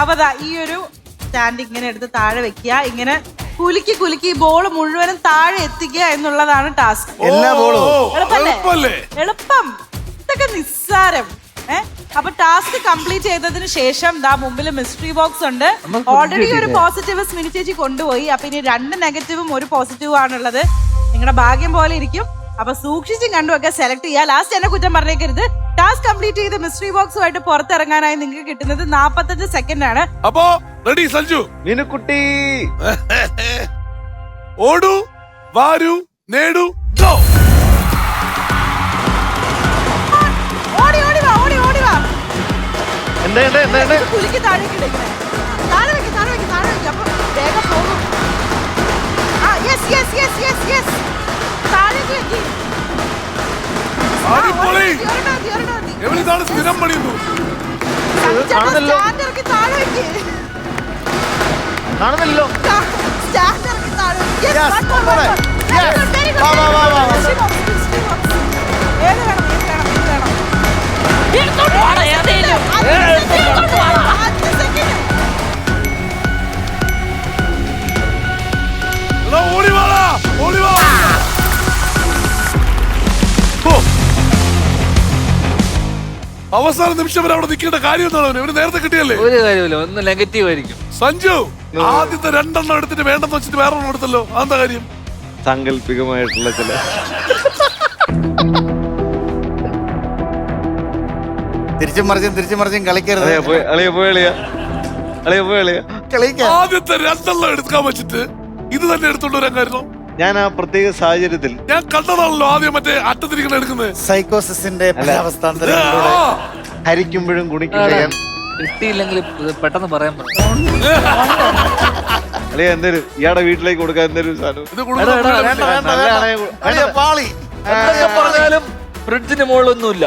അപ്പൊ ഈ ഒരു സ്റ്റാൻഡ് ഇങ്ങനെ എടുത്ത് താഴെ വെക്കുക, ഇങ്ങനെ കുലുക്കി കുലുക്കി ബോൾ മുഴുവനും താഴെ എത്തിക്കുക എന്നുള്ളതാണ് ടാസ്ക്. എളുപ്പം, ഇതൊക്കെ നിസ്സാരം. അപ്പൊ ടാസ്ക് കംപ്ലീറ്റ് ചെയ്തതിന് ശേഷം ദാ മുമ്പിൽ മിസ്റ്ററി ബോക്സ് ഉണ്ട്. ഓൾറെഡി ഒരു പോസിറ്റീവ് സ്മിനി ചേച്ചി കൊണ്ടുപോയി. അപ്പൊ ഇനി 2 നെഗറ്റീവും 1 പോസിറ്റീവും ആണുള്ളത്. നിങ്ങളുടെ ഭാഗ്യം പോലെ ഇരിക്കും. അപ്പൊ സൂക്ഷിച്ചും കണ്ടുമൊക്കെ സെലക്ട് ചെയ്യുക. ലാസ്റ്റ് എന്നെ കുറ്റം പറഞ്ഞേക്കരുത്. ടാസ്ക് കംപ്ലീറ്റ് ചെയ്ത് മിസ്റ്ററി ബോക്സുമായിട്ട് പുറത്തിറങ്ങാനായി നിങ്ങൾക്ക് കിട്ടുന്നത് 45 സെക്കൻഡ് ആണ്. അപ്പോ റെഡി സഞ്ജു? മീനുക്കുട്ടി ഓടൂ വാരൂ നേടൂ ഗോ. ഓടി ഓടി വാ, ഓടി ഓടി വാ. എന്താ കുലുക്കി താഴേക്ക് ഇടുന്നത്. താഴെ വെക്ക്, താഴെ വെക്ക്, താഴെ വെക്ക്. അപ്പൊ വേഗം പോകും. ആ yes yes yes yes yes. താഴേക്ക് വെക്ക്. എവിടെയാണ് സ്ഥിരം പണിയുന്നു? സ്റ്റാൻഡ് ഇറക്കി താഴെ വെക്ക്. കാണുന്നില്ലല്ലോ. സ്റ്റാൻഡ് ഇറക്കി താഴെ വെക്ക്. ഏത് വേണം? അവസാന നിമിഷം വരെ അവിടെ നിൽക്കേണ്ട കാര്യം എന്താണ്? ഇവര് നേരത്തെ കിട്ടിയല്ലേ? ഒരു കാര്യമില്ല, ഒന്ന് നെഗറ്റീവ് ആയിരിക്കും. സഞ്ജു ആദ്യത്തെ 2 എണ്ണം എടുത്തിട്ട് വേണ്ടെന്ന് വെച്ചിട്ട് വേറെ ഒന്നും എടുത്തല്ലോ, അതെന്താ കാര്യം? സാങ്കല്പികമായിട്ടുള്ള ചില തിരിച്ചും മറിച്ചും കളിക്കരുത്. ആദ്യത്തെ 2 എണ്ണം എടുക്കാൻ വെച്ചിട്ട് ഇത് തന്നെ എടുത്തോണ്ട് വരാൻ ഞാൻ ആ പ്രത്യേക സാഹചര്യത്തിൽ ഞാൻ കണ്ടതാണല്ലോ. ആദ്യം മറ്റേ അറ്റത്തിരിക്കുന്ന എടുക്കുന്നത് സൈക്കോസിന്റെ ഹരിക്കുമ്പോഴും കുണിക്കുമ്പോഴും കിട്ടിയില്ലെങ്കിൽ പെട്ടെന്ന് പറയാൻ അല്ലെ എന്തേലും ഇയാടെ വീട്ടിലേക്ക് കൊടുക്കാൻ എന്തേലും സാധനം പറഞ്ഞാലും ഫ്രിഡ്ജിന് മുകളിലൊന്നുമില്ല.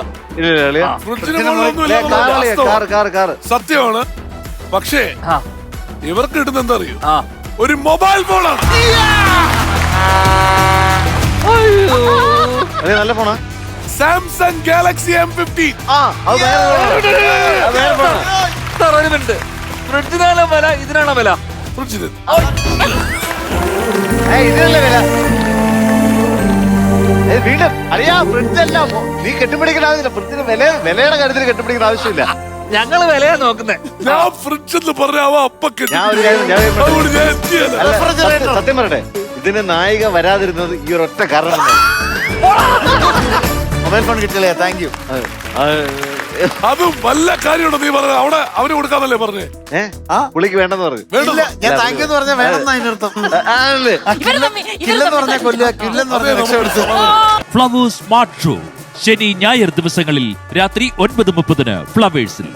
സത്യമാണ്. പക്ഷേ ഇവർക്ക് കിട്ടുന്ന എന്താ അറിയോ? ഒരു മൊബൈൽ ഫോണാണ്. നല്ല ഫോണാ, സാംസങ് ഗാലക്സി M15. ഫ്രിഡ്ജിനാണോ വില, ഇതിനാണോ വില? ഫ്രിഡ്ജിന് ഇതിനല്ലേ വില? വീണ്ടും അറിയാ, ഫ്രിഡ്ജല്ല നീ കെട്ടിപ്പിടിക്കേണ്ട ആവശ്യമില്ല. ഫ്രിഡ്ജിന് വിലയുടെ കാര്യത്തിൽ കെട്ടിപ്പിടിക്കേണ്ട ആവശ്യമില്ല. ഞങ്ങള് വിലയാ നോക്കുന്നേ. ഞാൻ ഫ്രിഡ്ജ് എന്ന് പറഞ്ഞാവോ അപ്പൊക്കെ സത്യം പറയട്ടെ, ഇതിന് നായിക വരാതിരുന്നത് ഈ ഒരൊറ്റ കാരണം. മൊബൈൽ ഫോൺ കിട്ടില്ലേ? Thank you. അതും വല്ല കാര്യമുണ്ടോ നീ പറഞ്ഞത്? അവിടെ അവന് കൊടുക്കാന്നല്ലേ പറഞ്ഞേ? പുള്ളിക്ക് വേണ്ടെന്ന് പറഞ്ഞു. ഞാൻ താങ്ക് യു എന്ന് പറഞ്ഞാൽ വേണമെന്ന് അതിനർത്ഥം. കില്ലെന്ന് പറഞ്ഞാൽ കൊല്ലുക, കില്ലെന്ന് പറഞ്ഞാൽ രക്ഷപ്പെടുത്തുക. ഫ്ലവേഴ്സ് സ്മാർട്ട് ഷോ ശനി ഞായർ ദിവസങ്ങളിൽ രാത്രി 9:30 ഫ്ലവേഴ്സിൽ.